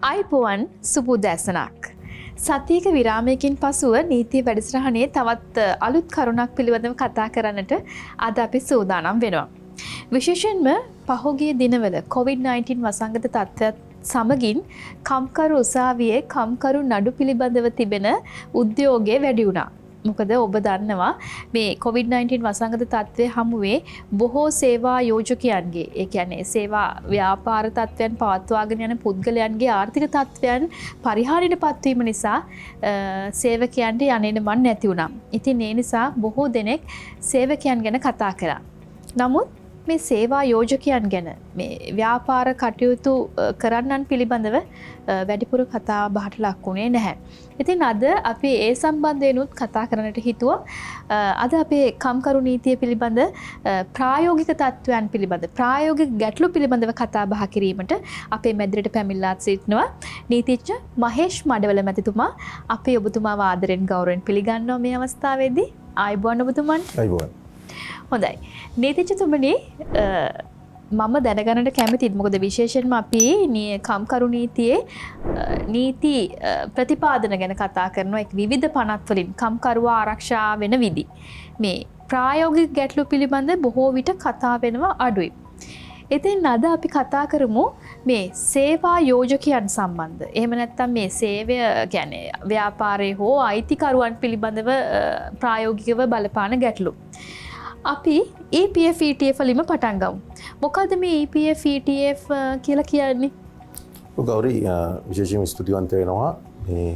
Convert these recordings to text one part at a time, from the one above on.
අයිපුවන් සුබුදැසනක්. සතියක විරාමයකින් පසුව නීතිය වැඩසටහනේ තවත් අලුත් කරුණක් පිළිබඳව කතා කරන්නට අද අපි සූදානම් වෙනවා. විශේෂයෙන්ම පහුගිය දිනවල COVID-19 වසංගත තත්ත්වයත් සමගින් කම්කරු උසාවියේ කම්කරු නඩු පිළිබඳව තිබෙන උද්‍යෝගය වැඩි වුණා. මොකද ඔබ දන්නවා මේ COVID-19 වසංගත තත්ත්වයේ හමුවේ බොහෝ සේවා යෝජකයන්ගේ ඒ කියන්නේ සේවා ව්‍යාපාර තත්ත්වයන් පවත්වාගෙන යන පුද්ගලයන්ගේ ආර්ථික තත්ත්වයන් පරිහානියට පත්වීම නිසා සේවකයන්ට යන්නේ මන් නැති වුණා. ඉතින් ඒ නිසා බොහෝ දෙනෙක් සේවකයන් ගැන කතා කරා. නමුත් මේ සේවා යෝජකයන් ගැන මේ ව්‍යාපාර කටයුතු කරන්නන් පිළිබඳව වැඩිපුර කතා බහට ලක්ුණේ නැහැ. ඉතින් අද අපි ඒ සම්බන්ධයෙන්ුත් කතා කරන්නට හිතුවා. අද අපේ කම්කරු නීතිය පිළිබඳ ප්‍රායෝගික තත්ත්වයන් පිළිබඳ ප්‍රායෝගික ගැටලු පිළිබඳව කතා බහ කිරීමට අපේ මැදිරියට පැමිණලා සිටිනවා නීතිඥ මහේෂ් මඩවල මැතිතුමා. අපි ඔබතුමාව ආදරෙන් ගෞරවයෙන් පිළිගන්නවා මේ අවස්ථාවේදී. ආයුබෝවන් ඔබතුමන්ට. ආයුබෝවන්. හොඳයි. නීතිඥතුමනි මම දැනගන්නට කැමතියි. මොකද විශේෂයෙන්ම අපි කම්කරු නීතියේ නීති ප්‍රතිපාදන ගැන කතා කරනවා. එක් විවිධ පනත් වලින් කම්කරුවා ආරක්ෂා වෙන විදි. මේ ප්‍රායෝගික ගැටලු පිළිබඳ බොහෝ විට කතා වෙනවා අඩුයි. ඉතින් අද අපි කතා කරමු මේ සේවා යෝජකයන් සම්බන්ධ. එහෙම නැත්නම් මේ සේවය කියන්නේ ව්‍යාපාරයේ හෝ අයිතිකරුවන් පිළිබඳව ප්‍රායෝගිකව බලපාන ගැටලු. අපි EPF ETF වලින්ම පටන් ගමු. මොකද මේ EPF ETF කියලා කියන්නේ? ගෞරි විශේෂයෙන්ම ස්තුතිවන්ත වෙනවා මේ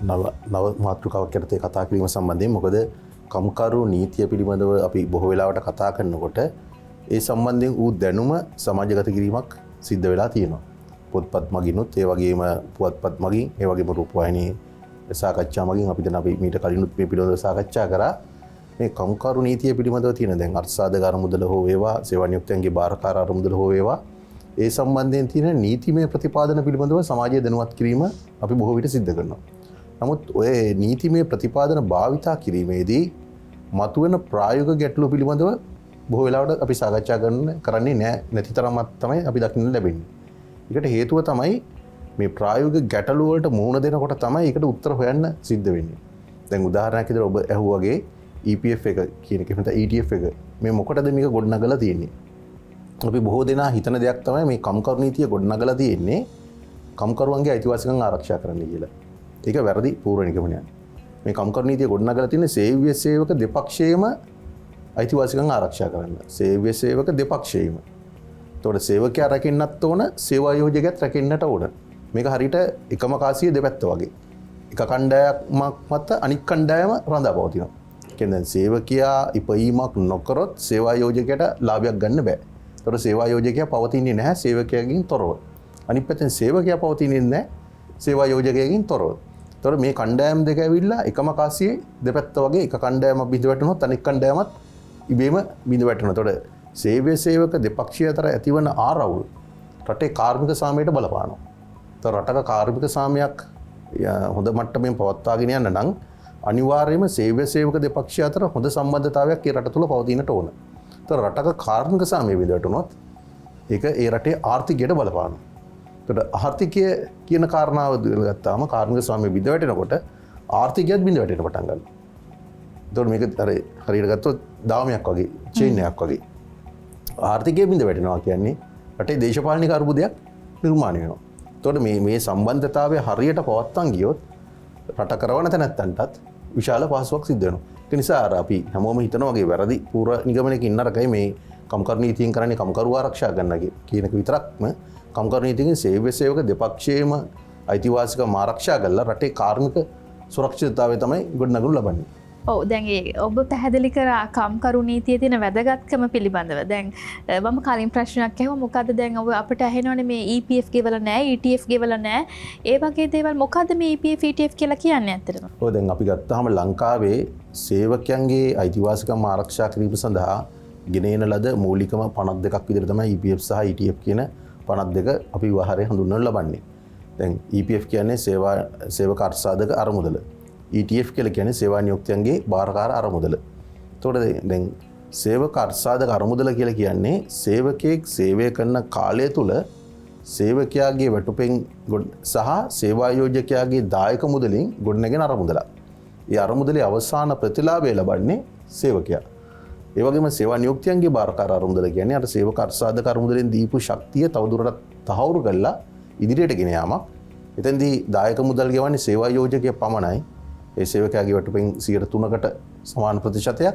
නව මාතෘකාවක් යටතේ කතා කිරීම සම්බන්ධයෙන්. මොකද කම්කරු නීතිය පිළිබඳව අපි බොහෝ වෙලාවට කතා කරනකොට ඒ සම්බන්ධයෙන් ඌ දැනුම සමාජගත කිරීමක් සිද්ධ වෙලා තියෙනවා. පොත්පත් මගිනුත් ඒ වගේම පුවත්පත් මගින් ඒ වගේම රූපවාහිනී සාකච්ඡා මගින් අපි දැන් අපි මීට කලිනුත් මේ පිළිබඳව සාකච්ඡා කරා. මේ කම්කරු නීතිය පිළිබඳව තියෙන දැන් අර්ථසාධක අරමුදල හෝ වේවා සේවා නියුක්තයන්ගේ බාරකාර අරමුදල හෝ වේවා ඒ සම්බන්ධයෙන් තියෙන නීතිමය ප්‍රතිපාදන පිළිබඳව සමාජය දැනුවත් කිරීම අපි බොහෝ විට සිද්ධ කරනවා. නමුත් ඔය නීතිමය ප්‍රතිපාදන භාවිතා කිරීමේදී මතුවෙන ප්‍රායෝගික ගැටලු පිළිබඳව බොහෝ වෙලාවට අපි සාකච්ඡා කරන්නේ නැති තරමක් තමයි අපි දකින්න ලැබෙන්නේ. ඒකට හේතුව තමයි මේ ප්‍රායෝගික ගැටලු වලට මුහුණ දෙනකොට තමයි ඒකට උත්තර හොයන්න සිද්ධ වෙන්නේ. දැන් උදාහරණයක් විදිහට ඔබ ඇහුවාගේ EPF එක කියන එක එහෙම නැත්නම් ETF එක මේ මොකටද මේක ගොඩනගලා තියෙන්නේ? අපි බොහෝ දෙනා හිතන දෙයක් තමයි මේ කම්කරු නීතිය ගොඩනගලා තියෙන්නේ කම්කරුවන්ගේ අයිතිවාසිකම් ආරක්ෂා කරන්න කියලා. ඒක වැරදි පූර්ව නිගමනයක්. මේ කම්කරු නීතිය ගොඩනගලා තියෙන්නේ සේව්‍ය සේවක දෙපක්ෂයේම අයිතිවාසිකම් ආරක්ෂා කරන්න. සේව්‍ය සේවක දෙපක්ෂයේම. එතකොට සේවකයා රැකෙන්නත් ඕන, සේවා යෝජකයාත් රැකෙන්නට ඕන. මේක හරියට එකම කාසිය දෙපැත්ත වගේ. එක කණ්ඩායමක් මත අනික් කණ්ඩායම රඳා පවතිනවා. කියන්නේ සේවකයා ඉපයීමක් නොකරොත් සේවා යෝජකයාට ලාභයක් ගන්න බෑ. ඒතකොට සේවා යෝජකයා පවතින්නේ නැහැ සේවකයාගෙන් තොරව. අනිත් පැත්තෙන් සේවකයා පවතින්නේ නැහැ සේවා යෝජකයාගෙන් තොරව. ඒතකොට මේ කණ්ඩායම් දෙක ඇවිල්ලා එකම කාසියේ දෙපැත්ත වගේ එක කණ්ඩායමක් බිඳ වැටුනොත් අනිත් කණ්ඩායමත් ඉබේම බිඳ වැටෙනවා. ඒතකොට සේව්‍ය සේවක දෙපක්ෂීය අතර ඇතිවන ආරවුල් රටේ කාර්මික සාමයට බලපානවා. ඒතකොට රටක කාර්මික සාමයක් හොඳ මට්ටමින් පවත්වාගෙන යන්න නම් අනිවාර්යයෙන්ම සේව්‍ය සේවක දෙපක්ෂීය අතර හොඳ සම්බන්ධතාවයක් ඒ රට තුළ පවතිනට ඕන. ඒතර රටක කාර්මික සාමය බිඳ වැටුනොත් ඒක ඒ රටේ ආර්ථිකයට බලපානවා. ඒතකොට ආර්ථිකය කියන කාරණාව ගත්තාම කාර්මික සාමය බිඳ වැටෙනකොට ආර්ථිකයත් බිඳ වැටෙන්න පටන් ගන්නවා. ඒතකොට මේක හරියට ගත්තොත් දාමයක් වගේ, චේන් එකක් වගේ. ආර්ථිකය බිඳ වැටෙනවා කියන්නේ රටේ දේශපාලනික අර්බුදයක් නිර්මාණය වෙනවා. ඒතකොට මේ සම්බන්ධතාවය හරියට පවත්වාන් ගියොත් රට කරවන තැනැත්තන්ටත් විශාල පහසුවක් සිද්ධ වෙනවා. ඒ නිසා අපි හැමෝම හිතනවා වගේ වැරදි පූර්ව නිගමනයකින් නරකයි මේ කම්කරු නීතියෙන් කරන්නේ කම්කරුවා ආරක්ෂා කරන්න කියන එක විතරක්ම කම්කරු නීතියෙන් සේව්‍ය සේවක දෙපක්ෂයේම අයිතිවාසිකම් ආරක්ෂා කරලා රටේ කාර්මික සුරක්ෂිතතාවය තමයි ගොඩනගනු ලබන්නේ. ඔව් දැන් ඔබ පැහැදිලි කරා කම්කරු නීතියේ තියෙන වැදගත්කම පිළිබඳව. දැන් මම කලින් ප්‍රශ්නයක් අහුවා මොකද්ද දැන් ඔබ අපිට ඇහෙනවනේ මේ EPF ගෙවල නැහැ, ETF ගෙවල නැහැ. ඒ වගේ දේවල් මොකද්ද මේ EPF ETF කියලා කියන්නේ ඇත්තටම? ඔව් දැන් අපි ගත්තාම ලංකාවේ සේවකයන්ගේ අයිතිවාසිකම් ආරක්ෂා කිරීම සඳහා ගෙනෙන ලද මූලිකම පනත් දෙකක් විදිහට තමයි EPF සහ ETF කියන පනත් දෙක අපි විවහාරයේ හඳුන්වනු ලබන්නේ. දැන් EPF කියන්නේ සේවක අර්ථසාධක අරමුදල. ETF කියලා කියන්නේ සේවා නියුක්තයන්ගේ බාරකාර අරමුදල. එතකොට දැන් සේවක අර්ථසාධක අරමුදල කියලා කියන්නේ සේවකයෙක් සේවය කරන කාලය තුල සේවකයාගේ වැටුපෙන් සහ සේවායෝජකයාගේ දායක මුදලින් ගොඩනැගෙන අරමුදලක්. ඒ අරමුදලේ අවසාන ප්‍රතිලාභය ලබන්නේ සේවකයා. ඒ වගේම සේවා නියුක්තියන්ගේ බාරකාර අරමුදල කියන්නේ අර සේවක අර්ථසාධක අරමුදලෙන් දීපු ශක්තිය තවදුරටත් තහවුරු කරලා ඉදිරියට ගෙන යාමක්. එතෙන්දී දායක මුදල් ගෙවන්නේ සේවා යෝජකයා පමණයි. ඒ සේවකයාගේ වටුපෙන් 3%කට සමාන ප්‍රතිශතයක්.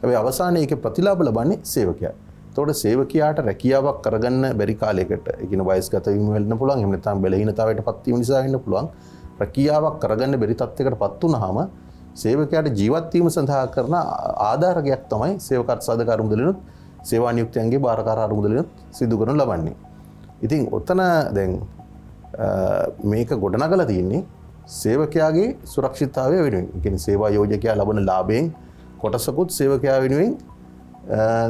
හැබැයි අවසානයේ ඒකේ ප්‍රතිලාභ ලබන්නේ සේවකයා. එතකොට සේවකයාට රැකියාවක් කරගන්න බැරි කාලයකට, ඒ කියන වයස්ගත වීම වෙන්න පුළුවන්, එහෙම නැත්නම් බලහීනතාවයටපත් වීම නිසා වෙන්න පුළුවන්. රැකියාවක් කරගන්න බැරි තත්යකටපත් වුනහම සේවකයාට ජීවත් වීම සඳහා කරන ආධාරකයක් තමයි සේවක අර්ථසාධක අරමුදලිනුත් සේවා නියුක්තියන්ගේ බාරකාර අරමුදලිනුත් සිදු කරනු ලබන්නේ. ඉතින් ඔතන දැන් මේක ගොඩනගලා තියෙන්නේ සේවකයාගේ සුරක්ෂිතතාවය වෙනුවෙන්. ඒ කියන්නේ සේවා යෝජකයා ලබන ලාභයෙන් කොටසකුත් සේවකයා වෙනුවෙන්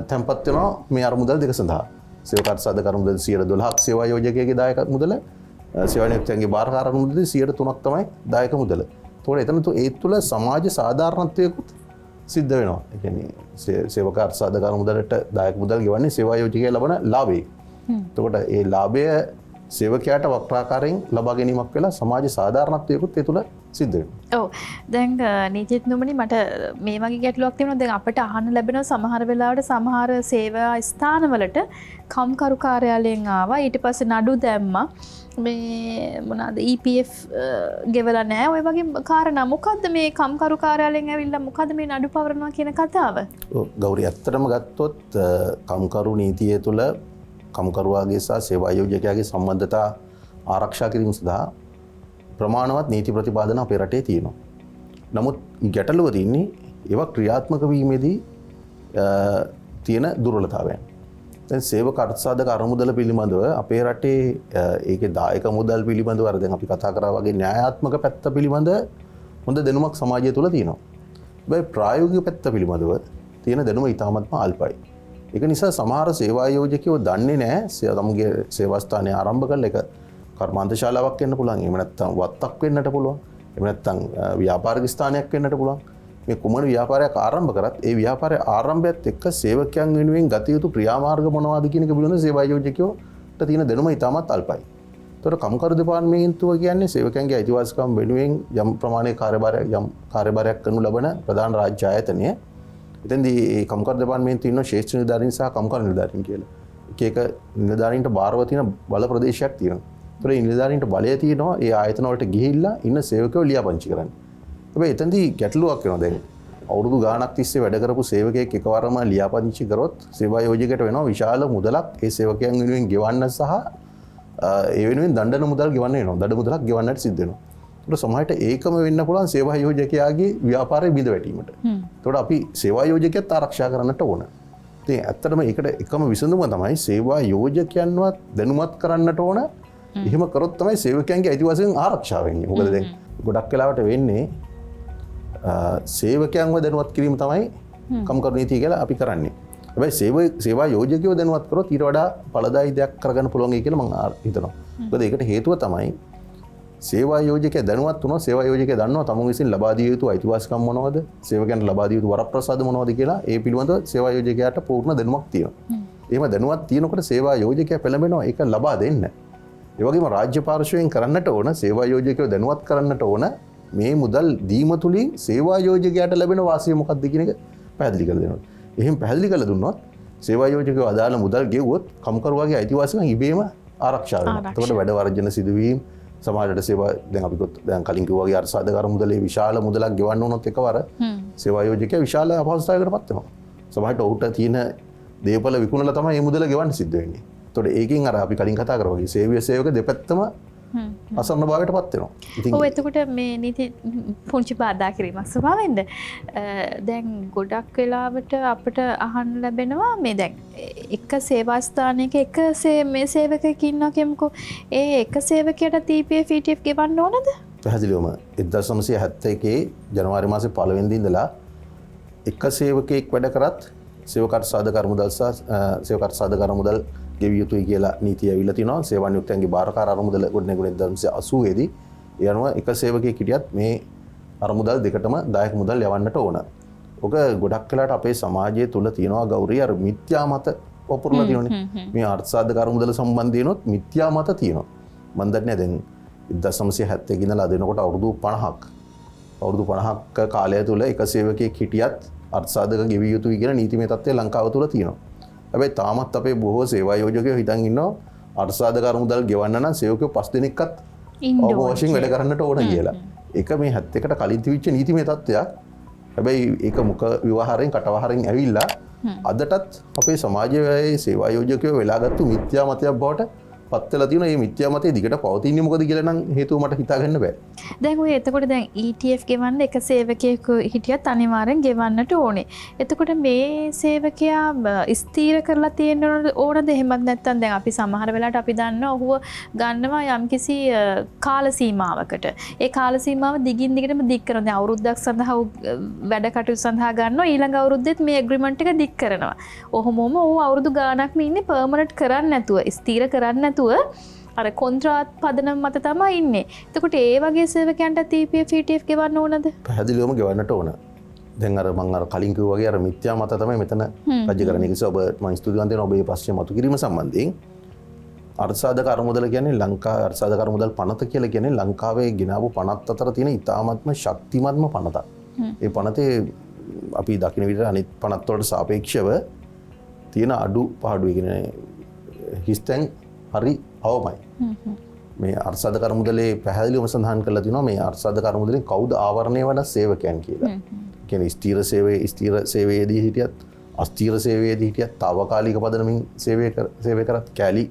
තැන්පත් වෙනවා මේ අරමුදල් දෙක සඳහා. සේවක අර්ථසාධක අරමුදල් 12%ක් සේවා යෝජකයාගේ දායක මුදල, සේවා නියුක්තියන්ගේ බාරකාර අරමුදල් 3%ක් තමයි දායක මුදල. ඒතකොට එතන ඒ තුළ සමාජ සාධාරණත්වයකුත් සිද්ධ වෙනවා. ඒ කියන්නේ සේවක අර්ථසාධක අරමුදලට දායක මුදල් ගෙවන්නේ සේවා යෝජකයා ලබන ලාභයෙන්. එතකොට ඒ ලාභය සේවකයාට වක්‍රාකාරයෙන් ලබා ගැනීමක් වෙලා සමාජ සාධාරණත්වයකුත් ඒ තුළ සිද්ධ වෙනවා. ඔව්. දැන් නීතිඥතුමනි මට මේ වගේ ගැටලුවක් තියෙනවා. දැන් අපිට අහන්න ලැබෙනවා සමහර වෙලාවට සමහර සේවා ස්ථානවලට කම්කරු කාර්යාලයෙන් ආවා. ඊට පස්සේ නඩු දැම්මා. මේ මොනවාද EPF ගෙවලා නැහැ. ඔය වගේ කාරණා මොකද්ද මේ කම්කරු කාර්යාලයෙන් ඇවිල්ලා මොකද්ද මේ නඩු පවරනවා කියන කතාව? ඔව් ගෞරි, ඇත්තටම ගත්තොත් කම්කරු නීතිය තුළ කම්කරුවාගේ සහ සේවා යෝජකයාගේ සම්බන්ධතා ආරක්ෂා කිරීම සඳහා ප්‍රමාණවත් නීති ප්‍රතිපාදන අපේ රටේ තියෙනවා. නමුත් ගැටලුව තියෙන්නේ ඒවා ක්‍රියාත්මක වීමේදී තියෙන දුර්වලතාවයන්. දැන් සේවක අර්ථසාධක අරමුදල පිළිබඳව අපේ රටේ ඒකේ දායක මුදල් පිළිබඳව අර දැන් අපි කතා කරා වගේ න්‍යායාත්මක පැත්ත පිළිබඳ හොඳ දැනුමක් සමාජය තුළ තියෙනවා. හැබැයි ප්‍රායෝගික පැත්ත පිළිබඳව තියෙන දැනුම ඉතාමත්ම අල්පයි. ඒක නිසා සමහර සේවා යෝජකයෝ දන්නේ නැහැ තමගේ සේවා ස්ථානය ආරම්භ කරලා ඒක කර්මාන්ත ශාලාවක් වෙන්න පුළුවන්. එහෙම නැත්නම් වත්තක් වෙන්නට පුළුවන්. එහෙම නැත්නම් ව්‍යාපාරික ස්ථානයක් වෙන්නට පුළුවන්. මේ කුමන ව්‍යාපාරයක් ආරම්භ කරත් ඒ ව්‍යාපාරයේ ආරම්භයත් එක්ක සේවකයන් වෙනුවෙන් ගත යුතු ක්‍රියාමාර්ග මොනවද කියන එක පිළිබඳව සේවා යෝජකයෝට තියෙන දැනුම ඉතාමත් අල්පයි. ඒතර කම්කරු දෙපාර්තමේන්තුව කියන්නේ සේවකයන්ගේ අයිතිවාසිකම් වෙනුවෙන් යම් ප්‍රමාණයක කාර්යභාරයක් කරනු ලබන ප්‍රධාන රාජ්‍ය ආයතනය. එතෙන්දී මේ කම්කරු දෙපාර්තමේන්තුවේ ඉන්න ශ්‍රේෂ්ඨ නිලධාරීන් සහ කම්කරු නිලධාරීන් කියලා. එක නිලධාරීන්ට බාරව තියෙන බල ප්‍රදේශයක් තියෙනවා. ඒතර මේ නිලධාරීන්ට බලය තියෙනවා ඒ ආයතන වලට ගිහිල්ලා ඉන්න සේවකයෝ ලියාපදිංචි කරන්න. හැබැයි එතෙන්දී ගැටලුවක් වෙනවා. දැන් අවුරුදු ගාණක් තිස්සේ වැඩ කරපු සේවකයෙක් එකවරම ලියාපදිංචි කරොත් සේවා යෝජකයට වෙනවා විශාල මුදලක් ඒ සේවකයන් වෙනුවෙන් ගෙවන්න සහ ඒ වෙනුවෙන් දඬන මුදල් ගෙවන්න වෙනවා. දඩ මුදලක් ගෙවන්නට සිද්ධ වෙනවා. ඒකට සමහරට ඒකම වෙන්න පුළුවන් සේවා යෝජකයාගේ ව්‍යාපාරයේ බිඳ වැටීමට. ඒකට අපි සේවා යෝජකයත් ආරක්ෂා කරන්නට ඕන. ඉතින් ඇත්තටම ඒකට එකම විසඳුම තමයි සේවා යෝජකයන්වත් දැනුවත් කරන්නට ඕන. එහෙම කරොත් තමයි සේවකයන්ගේ අයිතිවාසිකම් ආරක්ෂා වෙන්නේ. මොකද දැන් ගොඩක් වෙලාවට වෙන්නේ සේවකයන්ව දැනුවත් කිරීම තමයි කම්කරු නීතිය කියලා අපි කරන්නේ. හැබැයි සේවා යෝජකයෝ දැනුවත් කරොත් ඊට වඩා ඵලදායී දෙයක් කරගන්න පුළුවන් කියලා මම හිතනවා. මොකද ඒකට හේතුව තමයි සේවා යෝජකයා දැනුවත් වුණොත් සේවා යෝජකයා දන්නවා තමුන් විසින් ලබා දිය යුතු අයිතිවාසිකම් මොනවද, සේවකයන්ට ලබා දිය යුතු වරප්‍රසාද මොනවද කියලා ඒ පිළිබඳව සේවා යෝජකයාට පූර්ණ දැනුමක් තියෙනවා. එහෙම දැනුවත් තියෙනකොට සේවා යෝජකයා පෙළඹෙනවා ඒක ලබා දෙන්න. ඒ වගේම රාජ්‍ය පාර්ශ්වයෙන් කරන්නට ඕන සේවා යෝජකයෝ දැනුවත් කරන්නට ඕන මේ මුදල් දීම තුලින් සේවා යෝජකයාට ලැබෙන වාසිය මොකක්ද කියන එක පැහැදිලි කරලා දෙනවා. එහෙම පැහැදිලි කරලා දුන්නොත් සේවා යෝජකයෝ අදාළ මුදල් ගෙවුවොත් කම්කරුවාගේ අයිතිවාසිකම් ඉබේම ආරක්ෂා වෙනවා. එතකොට වැඩ වර්ජන සිදුවීම් සමාජයට සේවා දැන් අපි දැන් කලින් කිව්වා වගේ අර්ථසාධක මුදලේ විශාල මුදලක් ගෙවන්න වුණොත් එකවර සේවා යෝජකයා විශාල අපහසුතාවයකටපත් වෙනවා. සමහරට ඔහුට තියෙන දේපල විකුණලා තමයි මේ මුදල ගෙවන්න සිද්ධ වෙන්නේ. එතකොට ඒකෙන් අර අපි කලින් කතා කරා වගේ සේවක දෙපැත්තම අසරණ භාවයටපත් වෙනවා. ඉතින් ඔව් එතකොට මේ නීති පුංචි බාධා කිරීමක් ස්වභාවයෙන්ද දැන් ගොඩක් වෙලාවට අපිට අහන්න ලැබෙනවා මේ දැන් එක සේවා ස්ථානයක එක මේ සේවකයෙක් ඉන්නවා කියමුකෝ. ඒ එක සේවකයට EPF ETF ගෙවන්න ඕනද? පැහැදිලිවම 1971 ජනවාරි මාසේ 1 වෙනිදා ඉඳලා එක සේවකයෙක් වැඩ කරත් සේවක අර්ථසාධක අරමුදල් සහ සේවක අර්ථසාධක අරමුදල් ගෙවිය යුතුයි කියලා නීතිය ඇවිල්ලා තිනවා. සේවා නියුක්තයන්ගේ බාරකාර අරමුදල ගොඩනැගුණේ 1980 දී. ඒ අනුව එක සේවකයෙක් හිටියත් මේ අරමුදල් දෙකටම දායක මුදල් යවන්නට ඕන. ඔක ගොඩක් වෙලාට අපේ සමාජය තුල තියෙනවා ගෞරී අර මිත්‍යා මත වපුරලා තියෙනනේ. මේ අර්ථසාධක අරමුදල සම්බන්ධයෙන්ොත් මිත්‍යා මත තියෙනවා. මම දන්නේ දැන් 1971 ඉඳලා අද වෙනකොට අවුරුදු 50ක කාලය තුල එක සේවකයෙක් හිටියත් අර්ථසාධක ගෙවිය යුතුයි කියන නීතිමය තත්ත්වය ලංකාව තුල තියෙනවා. හැබැයි තාමත් අපේ බොහෝ සේවා යෝජකයෝ හිතන් ඉන්නවා අර්ථසාධක අරමුදල් ගෙවන්න නම් සේවකයෝ 5 දෙනෙක්වත් වශයෙන් වැඩ කරන්නට ඕන කියලා. ඒක මේ 71ට කලින් තිබිච්ච නීතිමය තත්ත්වයක්. හැබැයි ඒක මුඛ විවහාරයෙන් කටවහරෙන් ඇවිල්ලා අදටත් අපේ සමාජයේ සේවා යෝජකයෝ වෙලාගත්තු මිත්‍යා මතයක් බවට පත් වෙලා තියෙනවා. මේ මිත්‍යා මතය දිගට පවතින්නේ මොකද කියලා නම් හේතුව මට හිතා ගන්න බෑ. දැන් ඔය එතකොට දැන් ETF ගෙවන්න එක සේවකයෙකු හිටියත් අනිවාර්යෙන් ගෙවන්නට ඕනේ. එතකොට මේ සේවකයා ස්ථීර කරලා තියෙන්න ඕනද? එහෙමත් නැත්නම් දැන් අපි සමහර වෙලාවට අපි දන්නවා ඔහුව ගන්නවා යම්කිසි කාල සීමාවකට. ඒ කාල සීමාව දිගින් දිගටම දික් කරනවා. දැන් අවුරුද්දක් සඳහා වැඩ කටයුතු සඳහා ගන්නවා. ඊළඟ අවුරුද්දෙත් මේ ඇග්‍රීමන්ට් එක දික් කරනවා. ඔහොමම ඔහු අවුරුදු ගාණක්ම ඉන්නේ පර්මනන්ට් කරන්නේ නැතුව, ස්ථීර කරන්නේ නැතුව අර කොන්ත්‍රාත් පදනම මත තමයි ඉන්නේ. එතකොට ඒ වගේ සේවකයන්ට TPF ETF ගෙවන්න ඕනද? පැහැදිලිවම ගෙවන්නට ඕන. දැන් අර මම අර කලින් කිව්වා වගේ අර මිත්‍යා මත තමයි මෙතන රජ කරන්නේ. ඒක නිසා ඔබ මම ස්තුතිවන්ත වෙනවා ඔබේ ප්‍රශ්න මතු කිරීම සම්බන්ධයෙන්. අර්ථසාධක අරමුදල කියන්නේ ලංකාවේ අර්ථසාධක අරමුදල් පනත කියලා කියන්නේ ලංකාවේ ගෙනාවු පනත් අතර තියෙන ඉතාමත්ම ශක්තිමත්ම පනතක්. ඒ පනතේ අපි දකින විදිහට අනිත් පනත් වලට සාපේක්ෂව තියෙන අඩු පාඩු කියන්නේ හිස්තැන් හරි අවමයි. මේ අර්ථසාධක අරමුදලේ පැහැදිලිවම සඳහන් කරලා තිනවා මේ අර්ථසාධක අරමුදලෙන් කවුද ආවරණය වන සේවකයන් කියලා. කියන්නේ ස්ථීර සේවයේදී හිටියත් අස්ථීර සේවයේදී හිටියත් తాවකාලික පදනමින් සේවය කරත් කැලි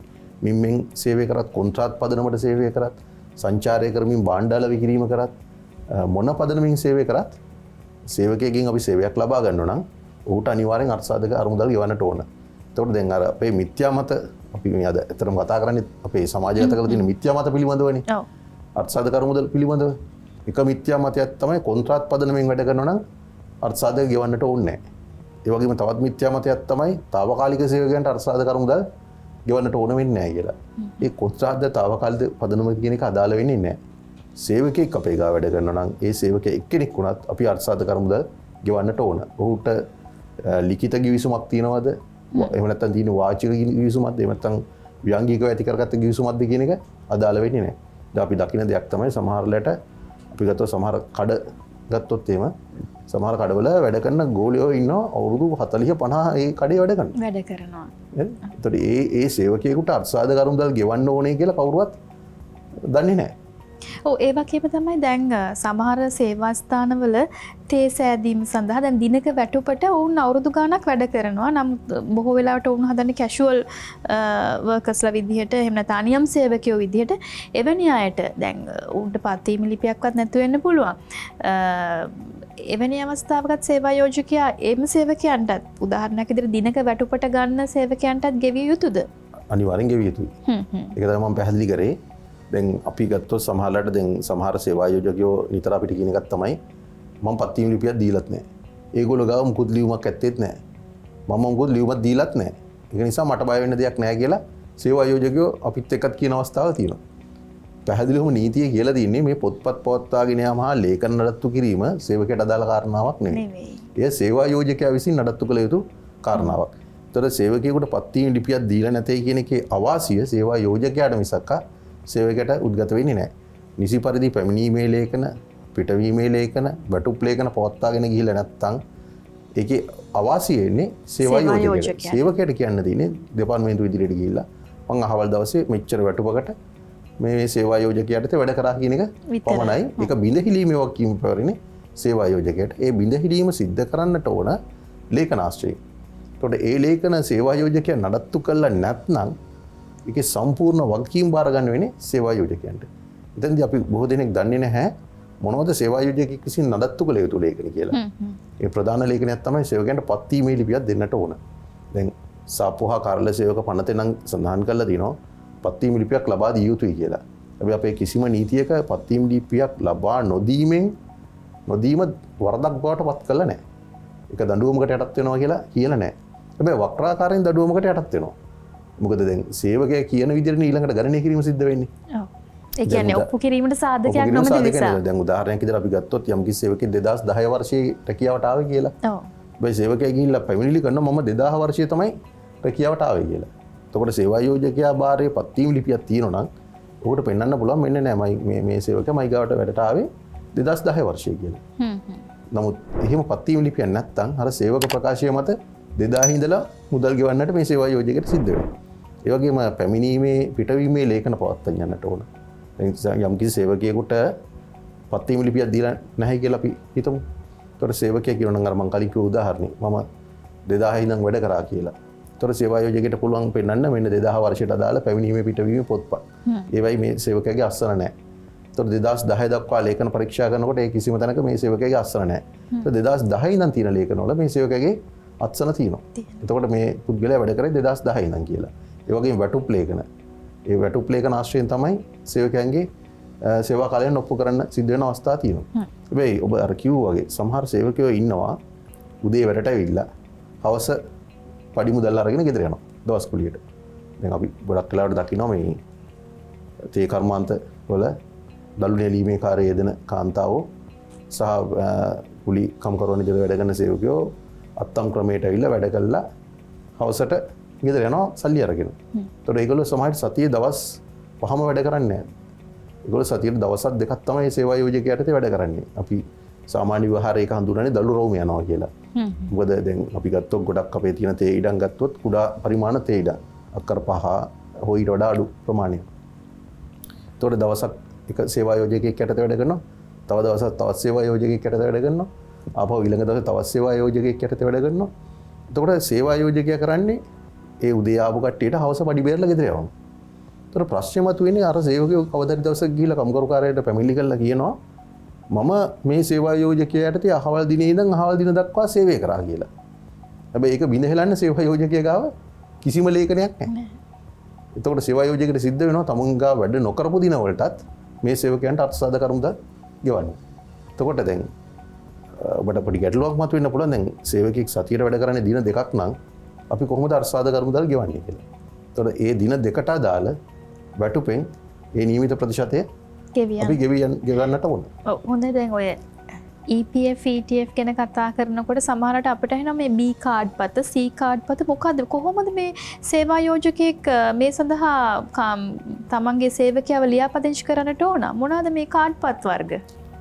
මිම්මෙන් සේවය කරත් කොන්ත්‍රාත් පදනමට සේවය කරත් සංචාරය කරමින් භාණ්ඩාල විකිරීම කරත් මොන පදනමින් සේවය කරත් සේවකයෙක්ගෙන් අපි සේවයක් ලබා ගන්න නම් ඔහුට අනිවාර්යෙන් අර්ථසාධක අරමුදල් ගෙවන්නට ඕන. එතකොට දැන් අර අපේ මිත්‍යා මත අපි මේ අද ඇත්තටම කතා කරන්නේ අපේ සමාජගත කරලා තියෙන මිත්‍යා මත පිළිබඳවනේ. ඔව්. අර්ථසාධක අරමුදල් පිළිබඳව එක මිත්‍යා මතයක් තමයි කොන්ත්‍රාත් පදනමෙන් වැඩ කරනවා නම් අර්ථසාධක ගෙවන්නට ඕනේ නැහැ. ඒ වගේම තවත් මිත්‍යා මතයක් තමයි తాවකාලික සේවකයන්ට අර්ථසාධක අරමුදල් ගෙවන්නට ඕන වෙන්නේ නැහැ කියලා. ඒ කොන්ත්‍රාත්ද තාවකාලික පදනම කියන එක අදාළ වෙන්නේ නැහැ. සේවකයෙක් අපේ ගාව වැඩ කරනවා නම් ඒ සේවකයෙක් එක්කෙනෙක් වුණත් අපි අර්ථසාධක අරමුදල් ගෙවන්නට ඕන. ඔහුට ලිඛිත ගිවිසුමක් තියනවද? එහෙම නැත්නම් තියෙන වාචික ගිවිසුමක්ද? එහෙම නැත්නම් ව්‍යංගිකව ඇති කරගත්ත ගිවිසුමක්ද කියන එක අදාළ වෙන්නේ නැහැ. දැන් අපි දකින දෙයක් තමයි සමහරලට අපි ගත්තොත් සමහර කඩ ගත්තොත් එහෙම සමහර කඩවල වැඩ කරන ගෝලියෝ ඉන්නවා අවුරුදු 40 50 ඒ කඩේ වැඩ කරනවා. එතකොට ඒ සේවකයෙකුට අර්ථසාධක අරමුදල් ගෙවන්න ඕනේ කියලා කවුරුවත් දන්නේ නැහැ. ඔව් ඒ වගේම තමයි දැන් සමහර සේවා ස්ථානවල තේ සෑදීම සඳහා දැන් දිනක වැටුපට වුන් අවුරුදු ගාණක් වැඩ කරනවා. නම් බොහෝ වෙලාවට වුන් හදන්නේ කැෂුවල් වර්කර්ස්ලා විදිහට එහෙම නැත්නම් අනියම් සේවකයෝ විදිහට එවැනි අයට දැන් උන්ට පත්වීම ලිපියක්වත් නැතු වෙන්න පුළුවන්. එවැනි අවස්ථාවකත් සේවා යෝජකයා එම සේවකයන්ටත් උදාහරණයක් විදිහට දිනක වැටුපට ගන්න සේවකයන්ටත් ගෙවිය යුතුද? අනිවාර්යෙන් ගෙවිය යුතුයි. ඒක තමයි මම පැහැදිලි කරේ. දැන් අපි ගත්තොත් සමහරලාට දැන් සමහර සේවා යෝජකයෝ නිතර අපිට කියන එකක් තමයි මම පත්වීම ලිපියක් දීලත් නැහැ. ඒගොල්ලෝ ගාව මුකුත් ලියුමක් ඇත්තෙත් නැහැ. මම මුකුත් ලියුමක් දීලත් නැහැ. ඒක නිසා මට බය වෙන්න දෙයක් නැහැ කියලා සේවා යෝජකයෝ අපිත් එක්කත් කියන අවස්ථාවල් තියෙනවා. පැහැදිලිවම නීතිය කියලා තියෙන්නේ මේ පොත්පත් පවත්වාගෙන යාම හා ලේඛන නඩත්තු කිරීම සේවකයට අදාළ කාරණාවක් නෙමෙයි. එය සේවා යෝජකයා විසින් නඩත්තු කළ යුතු කාරණාවක්. ඒතර සේවකයෙකුට පත්වීම ලිපියක් දීලා නැtei කියන එකේ අවාසිය සේවා යෝජකයාට මිසක් සේවකයට උද්ගත වෙන්නේ නැහැ. නිසි පරිදි පැමිණීමේ ලේඛන, පිටවීමේ ලේඛන, වැටුප් ලේඛන පවත්වාගෙන ගිහිල්ලා නැත්නම් ඒකේ අවාසිය එන්නේ සේවා යෝජකයාට. සේවකයට කියන්න තියෙන්නේ දෙපාර්තමේන්තුව ඉදිරියට ගිහිල්ලා මං අහවල් දවසේ මෙච්චර වැටුපකට මේ සේවා යෝජකයාට වැඩ කරා කියන එක පමණයි. ඒක බිඳහිලීමේ වගකීම පැවරෙන්නේ සේවා යෝජකයාට. ඒ බිඳහිලීම සිද්ධ කරන්නට ඕන ලේඛනාශ්‍රය. එතකොට ඒ ලේඛන සේවා යෝජකයා නඩත්තු කළා නැත්නම් ඒකේ සම්පූර්ණ වගකීම් බාර ගන්න වෙන්නේ සේවා යෝජකයන්ට. එතෙන්දී අපි බොහෝ දෙනෙක් දන්නේ නැහැ මොනවද සේවා යෝජකයෙක් විසින් නඩත්තු කළ යුතු ලේඛන කියලා. ඒ ප්‍රධාන ලේඛනයක් තමයි සේවකයන්ට පත්වීමේ ලිපියක් දෙන්නට ඕන. දැන් සාපෝහා කාර්ල සේවක පනතේ නම් සඳහන් කරලා තියෙනවා පත්වීම ලිපියක් ලබා දිය යුතුයි කියලා. හැබැයි අපේ කිසිම නීතියක පත්වීම ලිපියක් ලබා නොදීම වරදක් බවට පත් කළා නැහැ. ඒක දඬුවමකට යටත් වෙනවා කියලා නැහැ. හැබැයි වක්‍රාකාරයෙන් දඬුවමකට යටත් වෙනවා. මොකද දැන් සේවකයා කියන විදිහට ඊළඟට ගණනය කිරීම සිද්ධ වෙන්නේ. ඔව්. ඒ කියන්නේ ඔප්පු කිරීමට සාධකයක් නොමැති නිසා. දැන් උදාහරණයක් විදිහට අපි ගත්තොත් යම් කිසි සේවකෙක් 2010 වර්ෂයේ රැකියාවට ආවේ කියලා. ඔව්. හැබැයි සේවකයා ගිහිල්ලා පැමිණිලි කරනවා මම 2000 වර්ෂයේ තමයි රැකියාවට ආවේ කියලා. එතකොට සේවා යෝජකයා භාරයේ පත්වීම් ලිපියක් තියෙනවා නම් ඔකට පෙන්වන්න පුළුවන් මෙන්න නෑ මේ සේවකයා මයි ගාවට වැඩට ආවේ 2010 වර්ෂයේ කියලා. නමුත් එහෙම පත්වීම් ලිපියක් නැත්නම් අර සේවක ප්‍රකාශය මත 2000 ඉඳලා මුදල් ගෙවන්නට මේ සේවා යෝජකයට සිද්ධ වෙනවා. ඒ වගේම පැමිණීමේ පිටවීමේ ලේඛන පවත්වා යන්නට ඕන. යම් කිසි සේවකයෙකුට පත්වීම් ලිපියක් දීලා නැහැ කියලා අපි හිතමු. ඒතකොට සේවකයා කියනවා නම් අර මම කලින් කිව්ව උදාහරණේ මම 2000 ඉඳන් වැඩ කරා කියලා. ඒතකොට සේවා යෝජකයට පුළුවන් පෙන්වන්න මෙන්න 2000 වර්ෂයට අදාළ පැමිණීමේ පිටවීමේ පොත්පත්. ඒවයි මේ සේවකයාගේ අස්සන නැහැ. ඒතකොට 2010 දක්වා ලේඛන පරීක්ෂා කරනකොට ඒ කිසිම තැනක මේ සේවකයාගේ අස්සන නැහැ. ඒතකොට 2010 ඉඳන් තියෙන ලේඛනවල මේ සේවකයාගේ අත්සන තියෙනවා. එතකොට මේ පුද්ගලයා වැඩ කරේ 2010 ඉඳන් කියලා. ඒ වගේම වැටුප් ලේඛන. ඒ වැටුප් ලේඛන ආශ්‍රයෙන් තමයි සේවකයන්ගේ සේවා කාලයන් ඔප්පු කරන්න සිද්ධ වෙන අවස්ථා තියෙනවා. හැබැයි ඔබ අර කිව්වා වගේ සමහර සේවකයෝ ඉන්නවා උදේ වැඩට ඇවිල්ලා හවස පඩි මුදල් අරගෙන ගෙදර යනවා දවස් කුලියට. දැන් අපි ගොඩක් වෙලාවට දකිනවා මේ තේ කර්මාන්ත වල දළු නෙලීමේ කාර්යය යෙදෙන කාන්තාවෝ සහ කුලි කම්කරුවන් විදිහට වැඩ කරන සේවකයෝ අත්තම් ක්‍රමයට ඇවිල්ලා වැඩ කළා හවසට ගෙදර යනවා සල්ලි අරගෙන. ඒතකොට ඒගොල්ලෝ සමහරට සතියේ දවස් 5ම වැඩ කරන්නේ නැහැ. ඒගොල්ලෝ සතියේ දවස් දෙකක් තමයි සේවා යෝජකයාට වැඩ කරන්නේ. අපි සාමාන්‍ය විවහාරයක හඳුනන්නේ දළු රෝම යනවා කියලා. මොකද දැන් අපි ගත්තොත් ගොඩක් අපේ තියෙන තේ ඉඩම් ගත්තොත් කුඩා පරිමාණ තේ ඉඩම් අක්කර 5 හොයිට වඩා අඩු ප්‍රමාණයක්. ඒතකොට දවසක් එක සේවා යෝජකයෙක් යටතේ වැඩ කරනවා. තව දවසක් තවත් සේවා යෝජකයෙක් යටතේ වැඩ කරනවා. ආපහු ඊළඟ දවසේ තවත් සේවා යෝජකයෙක් යටතේ වැඩ කරනවා. එතකොට සේවා යෝජකයා කරන්නේ ඒ උදේ ආපු කට්ටියට හවස පඩි බේරලා ගෙදර යවනවා. ඒතර ප්‍රශ්නේ මතුවෙන්නේ අර සේවකයෝ කවදාද දවසක් ගිහිල්ලා කම්කරුකාරයට පැමිණිලි කරලා කියනවා මම මේ සේවා යෝජකයා යටතේ අහවල් දිනේ ඉඳන් අහවල් දින දක්වා සේවය කරා කියලා. හැබැයි ඒක බිඳ හෙලන්න සේවා යෝජකයා ගාව කිසිම ලේඛනයක් නැහැ. එතකොට සේවා යෝජකයට සිද්ධ වෙනවා තමුන් ගාව වැඩ නොකරපු දින වලටත් මේ සේවකයන්ට අත්සාද කරුමුද ගෙවන්න. එතකොට දැන් ඔබට පොඩි ගැටලුවක් මතුවෙන්න පුළුවන් දැන් සේවකෙක් සතියට වැඩ කරන්නේ දින දෙකක් නම් අපි කොහොමද අර්සාද කරුමුදල් ගෙවන්නේ කියලා. එතකොට ඒ දින දෙකට අදාළ වැටුපෙන් ඒ නියමිත ප්‍රතිශතය අපි ගෙවන්නට ඕන. ඔව් හොඳයි. දැන් ඔය EPF ETF ගැන කතා කරනකොට සමහරට අපිට එනවා මේ B කාඩ් පත C කාඩ් පත මොකද්ද කොහොමද මේ සේවා යෝජකයෙක් මේ සඳහා තමන්ගේ සේවකයව ලියාපදිංචි කරන්නට ඕන මොනවාද මේ කාඩ් පත් වර්ග?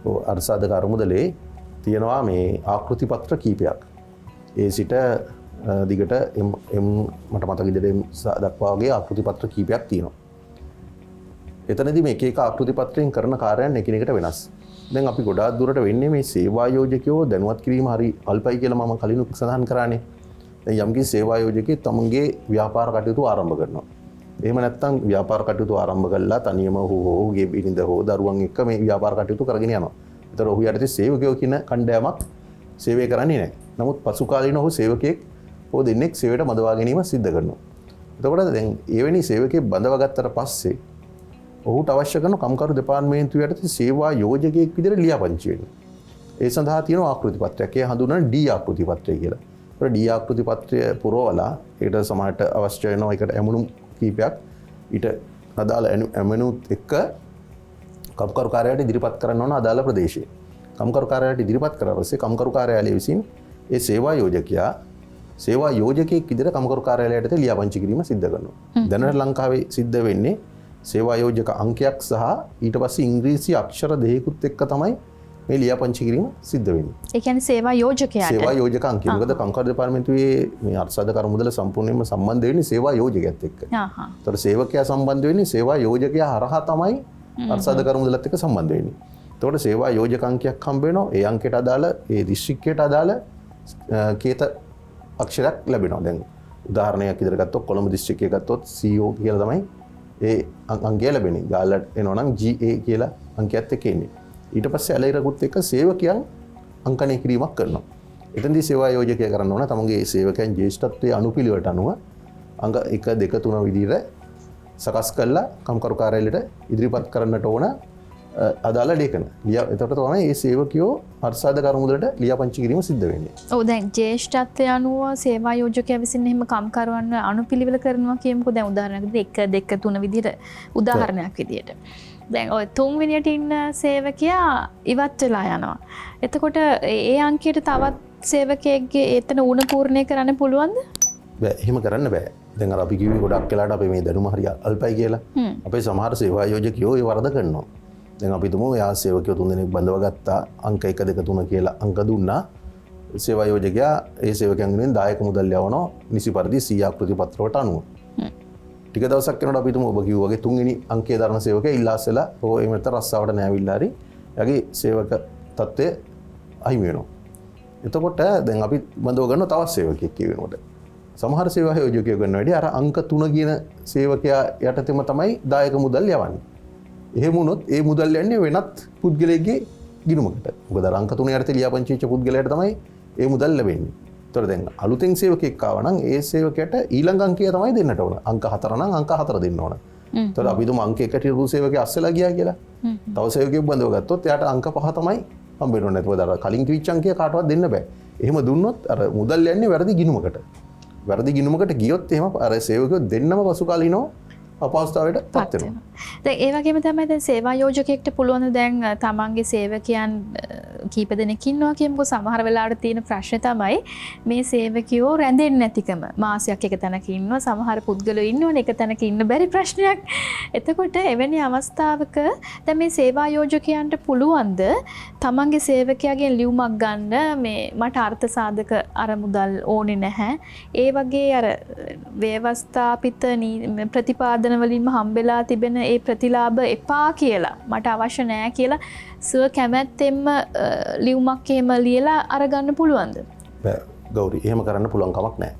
ඔව් අර්සාද කරුමුදලේ තියෙනවා මේ ආකෘති පත්‍ර කීපයක්. ඒ සිට දිගට මට මතක විදිහට දක්වා වගේ ආකෘති පත්‍ර කීපයක් තියෙනවා. එතනදී මේ එක එක ආකෘති පත්‍රයෙන් කරන කාර්යයන් එකිනෙකට වෙනස්. දැන් අපි ගොඩාක් දුරට වෙන්නේ මේ සේවා යෝජකයෝ දැනුවත් කිරීම හරි අල්පයි කියලා මම කලින් සඳහන් කරානේ. දැන් යම්කිසි සේවා යෝජකයෙක් තමන්ගේ ව්‍යාපාර කටයුතු ආරම්භ කරනවා. එහෙම නැත්නම් ව්‍යාපාර කටයුතු ආරම්භ කළා තනියම හෝ ගේ බිරිඳ හෝ දරුවන් එක්ක මේ ව්‍යාපාර කටයුතු කරගෙන යනවා. ඒතර ඔහු යටතේ සේවකයෝ කියන කණ්ඩායමක් සේවය කරන්නේ නැහැ. නමුත් පසු කාලීන ඔහු සේවකයෙක් හෝ දෙන්නෙක් සේවයට බඳවා ගැනීම සිද්ධ කරනවා. එතකොට දැන් එවැනි සේවකයෙක් බඳවා ගත්තට පස්සේ ඔහුට අවශ්‍ය කරන කම්කරු දෙපාර්තමේන්තුව යටතේ සේවා යෝජකයෙක් විදිහට ලියාපදිංචි වෙන්න. ඒ සඳහා තියෙන ආකෘති පත්‍රයක්. ඒ හඳුන්වන D ආකෘති පත්‍රය කියලා. ඒතකොට D ආකෘති පත්‍රය පුරවලා ඒකට සමාජයට අවශ්‍ය වෙන එකට ඇමුණුම් කීපයක් ඊට අදාළ ඇමුණුත් එක්ක කම්කරු කාර්යාලයට ඉදිරිපත් කරන්න ඕන අදාළ ප්‍රදේශයේ. කම්කරු කාර්යාලයට ඉදිරිපත් කරලා පස්සේ කම්කරු කාර්යාලය විසින් ඒ සේවා යෝජකයා සේවා යෝජකයෙක් විදිහට කම්කරු කාර්යාලයට ලියාපදිංචි කිරීම සිද්ධ කරනවා. දැනට ලංකාවේ සිද්ධ වෙන්නේ සේවා යෝජක අංකයක් සහ ඊට පස්සේ ඉංග්‍රීසි අක්ෂර දෙකකුත් එක්ක තමයි මේ ලියාපදිංචි කිරීම සිද්ධ වෙන්නේ. ඒ කියන්නේ සේවා යෝජකයාට. සේවා යෝජක අංකය. මොකද කම්කරු දෙපාර්තමේන්තුවේ මේ අර්සාද කරුමුදල සම්පූර්ණයෙන්ම සම්බන්ධ වෙන්නේ සේවා යෝජකයාත් එක්ක. ඒතර සේවකයා සම්බන්ධ වෙන්නේ සේවා යෝජකයා හරහා තමයි අර්සාද කරුමුදලත් එක්ක සම්බන්ධ වෙන්නේ. එතකොට සේවා යෝජක අංකයක් හම්බ වෙනවා. ඒ අංකයට අදාළ ඒ දිස්ත්‍රික්කයට අදාළ කේත අක්ෂරයක් ලැබෙනවා. දැන් උදාහරණයක් විදිහට ගත්තොත් කොළඹ දිස්ත්‍රික්කය ගත්තොත් CO කියලා තමයි ඒ අංකය ලැබෙන්නේ. ගාල්ලට එනවා නම් GA කියලා අංකයත් එක්ක එන්නේ. ඊට පස්සේ ඇලයිරකුත් එක්ක සේවකයන් අංකණය කිරීමක් කරනවා. එතෙන්දී සේවා යෝජකයා කරන්න ඕන තමන්ගේ සේවකයන් ජ්‍යෙෂ්ඨත්වයේ අනුපිළිවෙලට අනුව අංක 1 2 3 විදිහට සකස් කරලා කම්කරු කාර්යාලයට ඉදිරිපත් කරන්නට ඕන අදාළ ලේඛන. එතකොට තමයි මේ සේවකයෝ අර්සාද කරුමුදලට ලියාපදිංචි කිරීම සිද්ධ වෙන්නේ. ඔව් දැන් ජ්‍යෙෂ්ඨත්වය අනුව සේවා යෝජකයා විසින් එහෙම කම්කරුවන් අනුපිළිවෙල කරනවා කියමුකෝ. දැන් උදාහරණයකට 1 2 3 විදිහට උදාහරණයක් විදිහට. දැන් ඔය 3 වෙනියට ඉන්න සේවකයා ඉවත් වෙලා යනවා. එතකොට ඒ අංකයට තවත් සේවකයෙක්ගේ එතන උණ පූර්ණය කරන්න පුළුවන්ද? බෑ එහෙම කරන්න බෑ. දැන් අර අපි කිව්වේ ගොඩක් වෙලාට අපි මේ දැනුම හරිය අල්පයි කියලා. අපේ සමහර සේවා යෝජකයෝ ඒ වරද කරනවා. දැන් අපි තුමු යා සේවකයෝ 3 දෙනෙක් බඳව ගත්තා අංක 1 2 3 කියලා අංක දුන්නා. සේවා යෝජකයා ඒ සේවකයන්ගෙන් දායක මුදල් යවනවා නිසි පරිදි 100 ප්‍රතිපත්‍රයට අනුව. ටික දවසක් යනකොට අපි තුමු ඔබ කිව්වා වගේ 3 වෙනි අංකයේ දරන සේවකයා ඉල්ලාස්සලා ඕ එහෙම නැත්නම් රස්සාවට නෑවිලා හරි යගේ සේවක තත්ත්වය අහිමි වෙනවා. එතකොට දැන් අපි බඳව ගන්න තවත් සේවකයෙක් කියවෙනකොට සමහර සේවා යෝජකයෝ කරන වැඩි අර අංක 3 කියන සේවකයා යටතේම තමයි දායක මුදල් යවන්නේ. එහෙම වුණොත් ඒ මුදල් යන්නේ වෙනත් පුද්ගලයෙක්ගේ ගිණුමකට. මොකද අර අංක 3 යටතේ ලියාපදිංචි වෙච්ච පුද්ගලයාට තමයි ඒ මුදල් ලැබෙන්නේ. ඒතර දැන් අලුතෙන් සේවකයෙක් ආව නම් ඒ සේවකයට ඊළඟ අංකය තමයි දෙන්නට ඕන. අංක 4 නම් අංක 4 දෙන්න ඕන. ඒතර අපි දුම අංක 1ට ඉරු සේවකයා අස්සලා ගියා කියලා. තව සේවකයෙක් බඳව ගත්තොත් එයාට අංක 5 තමයි හම්බෙන්න ඕනේ. ඒකවල අර කලින් කිවිච්ච අංකය කාටවත් දෙන්න බෑ. එහෙම දුන්නොත් අර මුදල් යන්නේ වැරදි ගිණුමකට. වැරදි ගිණුමකට ගියොත් එහෙම අර සේවකයෝ දෙන්නම පසු කාලිනව අපහසුතාවයට පත් වෙනවා. දැන් ඒ වගේම තමයි දැන් සේවා යෝජකයෙක්ට පුළුවන් දැන් තමන්ගේ සේවකයන් කීප දෙනෙක් ඉන්නවා කියමුකෝ. සමහර වෙලාවට තියෙන ප්‍රශ්නේ තමයි මේ සේවකයෝ රැඳෙන්නේ නැතිකම. මාසයක් එක තැනක ඉන්නවා, සමහර පුද්ගලයෝ ඉන්නවනේ එක තැනක ඉන්න බැරි ප්‍රශ්නයක්. එතකොට එවැනි අවස්ථාවක දැන් මේ සේවා යෝජකයන්ට පුළුවන්ද තමන්ගේ සේවකයාගෙන් ලියුමක් ගන්න මේ මට අර්ථ සාධක අර මුදල් ඕනේ නැහැ. ඒ වගේ අර ව්‍යවස්ථාපිත ප්‍රතිපාදන වලින්ම හම්බෙලා තිබෙන ඒ ප්‍රතිලාභ එපා කියලා මට අවශ්‍ය නැහැ කියලා සුව කැමැත්තෙන්ම ලියුමක් එහෙම ලියලා අරගන්න පුළුවන්ද? බෑ ගෞරි එහෙම කරන්න පුළුවන් කමක් නැහැ.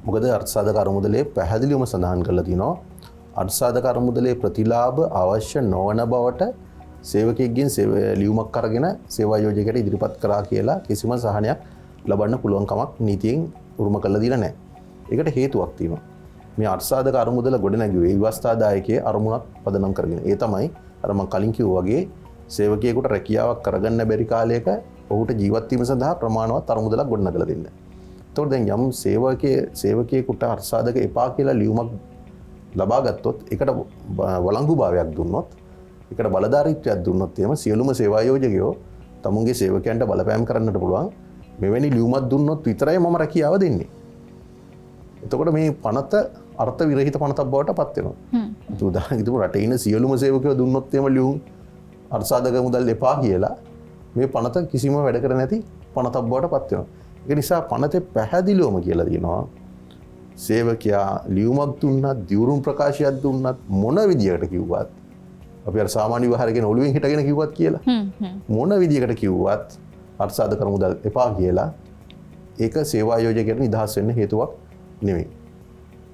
මොකද අර්ථසාධක අරමුදලේ පැහැදිලිවම සඳහන් කරලා තිනවා අර්ථසාධක අරමුදලේ ප්‍රතිලාභ අවශ්‍ය නොවන බවට සේවකයෙක්ගෙන් ලියුමක් අරගෙන සේවා යෝජකයට ඉදිරිපත් කරා කියලා කිසිම සහනයක් ලබන්න පුළුවන් කමක් නීතියෙන් උරුම කරලා දීලා නැහැ. ඒකට හේතුවක් තියෙනවා. මේ අර්ථසාධක අරමුදල ගොඩනැගුවේ විවස්ථාදායකයේ අරමුණක් පදනම් කරගෙන. ඒ තමයි අර මම කලින් කිව්වා වගේ සේවකයෙකුට රැකියාවක් කරගන්න බැරි කාලයක ඔහුට ජීවත් වීම සඳහා ප්‍රමාණවත් අරමුදලක් ගොඩනගලා දෙන්න. එතකොට දැන් යම් සේවකයෙකුට අර්ථසාධක එපා කියලා ලියුමක් ලබා ගත්තොත් ඒකට වළංගුභාවයක් දුන්නොත් ඒකට බලධාරීත්වයක් දුන්නොත් එහෙම සියලුම සේවා යෝජකයෝ තමුන්ගේ සේවකයන්ට බලපෑම් කරන්නට පුළුවන් මෙවැනි ලියුමක් දුන්නොත් විතරයි මම රැකියාව දෙන්නේ. එතකොට මේ පනත අර්ථ විරහිත පනතක් බවට පත් වෙනවා. උදාහරණයක් හිතමු රටේ ඉන්න සියලුම සේවකයෝ දුන්නොත් එහෙම ලියුම් අර්ථසාධක මුදල් එපා කියලා මේ පනත කිසිම වැඩ කර නැති පනතක් බවට පත් වෙනවා. ඒක නිසා පනතේ පැහැදිලිවම කියලා තියෙනවා සේවකයා ලියුමක් දුන්නත් දියුරුම් ප්‍රකාශයක් දුන්නත් මොන විදියකට කිව්වත් අපි අර සාමාන්‍ය විවහාරගෙන ඔළුවෙන් හිටගෙන කිව්වත් කියලා මොන විදියකට කිව්වත් අර්ථසාධක මුදල් එපා කියලා ඒක සේවා යෝජකයට නිදහස් වෙන්න හේතුවක් නෙමෙයි.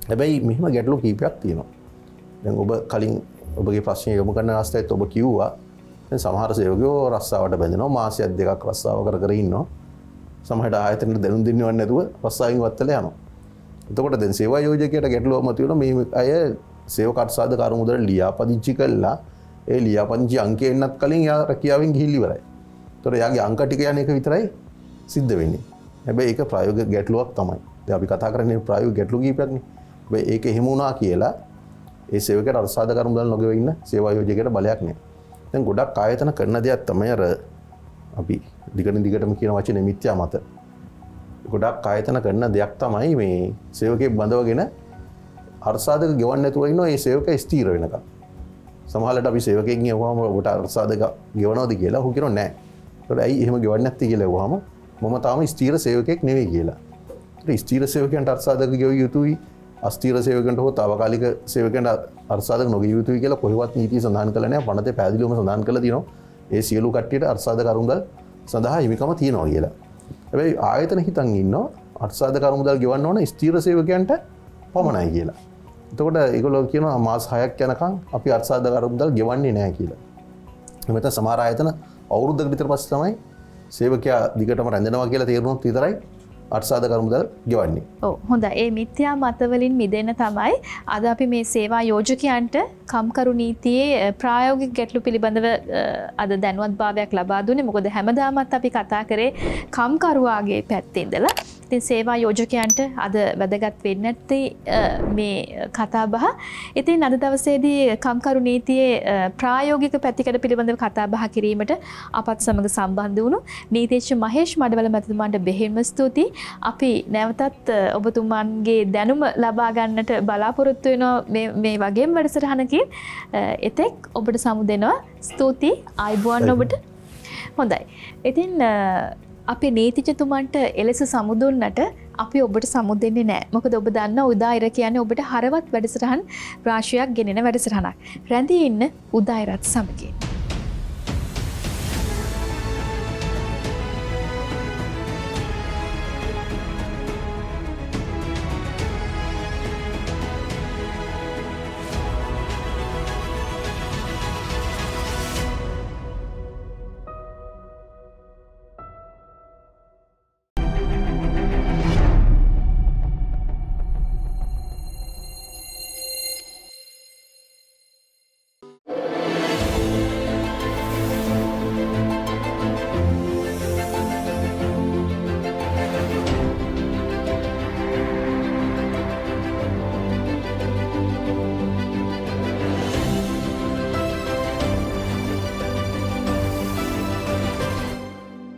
හැබැයි මෙහෙම ගැටලු කීපයක් තියෙනවා. දැන් ඔබ කලින් ඔබගේ ප්‍රශ්නය යොමු කරන අවස්ථාවේත් ඔබ කිව්වා දැන් සමහර සේවකයෝ රස්සාවට බැඳෙනවා මාසයක් දෙකක් රස්සාව කර ඉන්නවා. සමහරට ආයතනෙට දැනුම් දෙන්නවත් නැතුව රස්සාවෙන් වත්තලා යනවා. එතකොට දැන් සේවා යෝජකයට ගැටලුවක් මතුවෙනවා මේ අය සේවක අර්ථසාධක අරමුදල ලියාපදිංචි කළා ඒ ලියාපදිංචි අංකය එන්නත් කලින් යා රැකියාවෙන් ගිහිල්ලා ඉවරයි. එතකොට යාගේ අංක ටික යන එක විතරයි සිද්ධ වෙන්නේ. හැබැයි ඒක ප්‍රායෝගික ගැටලුවක් තමයි. දැන් අපි කතා කරන්නේ ප්‍රායෝගික ගැටලු කීපයක්නේ. හැබැයි ඒක එහෙම වුණා කියලා ඒ සේවකයට අර්ථසාධක අරමුදල නොගෙව ඉන්න සේවා යෝජකයට බලයක් නෑ. දැන් ගොඩක් ආයතන කරන දෙයක් තමයි අර අපි දිගටම කියන වචනේ මිත්‍යා මත. ගොඩක් ආයතන කරන දෙයක් තමයි මේ සේවකයෙක් බඳවගෙන අර්ථසාධක ගෙවන්න නැතුව ඉන්නවා ඒ සේවක ස්ථීර වෙනකම්. සමහරවිට අපි සේවකයෙක් කියවම ඔබට අර්ථසාධක ගෙවනවද කියලා ඔහු කියනවා නෑ. ඒකට ඇයි එහෙම ගෙවන්නේ නැත්තේ කියලා අහුවාම මම තාම ස්ථීර සේවකයෙක් නෙවෙයි කියලා. ඒ ස්ථීර සේවකයන්ට අර්ථසාධක ගෙවිය යුතුයි අස්ථීර සේවකයන්ට හෝ තාවකාලික සේවකයන්ට අර්ථසාධක නොගෙවිය යුතුයි කියලා කොහෙවත් නීතිය සඳහන් කරලා නැහැ. පනතේ පැහැදිලිවම සඳහන් කරලා තියෙනවා ඒ සියලු කට්ටියට අර්ථසාධක අරමුදල් සඳහා හිමිකම තියෙනවා කියලා. හැබැයි ආයතන හිතන් ඉන්නවා අර්ථසාධක අරමුදල් ගෙවන්න ඕන ස්ථීර සේවකයන්ට පමණයි කියලා. එතකොට ඒගොල්ලෝ කියනවා මාස 6ක් යනකම් අපි අර්ථසාධක අරමුදල් ගෙවන්නේ නැහැ කියලා. එමෙතන සමහර ආයතන අවුරුද්දකට විතර පස්සේ තමයි සේවකයා දිගටම රැඳෙනවා කියලා තේරුනොත් විතරයි අර්ථසාධක අරමුදල් ගෙවන්නේ. ඔව් හොඳයි. ඒ මිත්‍යා මතවලින් මිදෙන්න තමයි අද අපි මේ සේවා යෝජකයන්ට කම්කරු නීතියේ ප්‍රායෝගික ගැටලු පිළිබඳව අද දැනුවත්භාවයක් ලබා දුන්නේ. මොකද හැමදාමත් අපි කතා කරේ කම්කරුවාගේ පැත්තේ ඉඳලා. ඉතින් සේවා යෝජකයන්ට අද වැදගත් වෙන්නේ නැත්තේ මේ කතා බහ. ඉතින් අද දවසේදී කම්කරු නීතියේ ප්‍රායෝගික පැතිකඩ පිළිබඳව කතා බහ කිරීමට අපත් සමග සම්බන්ධ වුණු නීතිඥ මහේෂ් මඩවල මැතිතුමාට බෙහෙවින්ම ස්තුතියි. අපි නැවතත් ඔබතුමාන්ගේ දැනුම ලබා ගන්නට බලාපොරොත්තු වෙනවා මේ වගේම වැඩසටහනකින්. එතෙක් ඔබට සමු දෙනවා. ස්තුතියි. ආයුබෝවන් ඔබට. හොඳයි. ඉතින් අපි නීතිඥතුමන්ට එලෙස සමුදුන්නට අපි ඔබට සමු දෙන්නේ නැහැ. මොකද ඔබ දන්න උදායිර කියන්නේ ඔබට හරවත් වැඩසටහන් රාශියක් ගෙනෙන වැඩසටහනක්. රැඳී ඉන්න උදායිරත් සමගින්.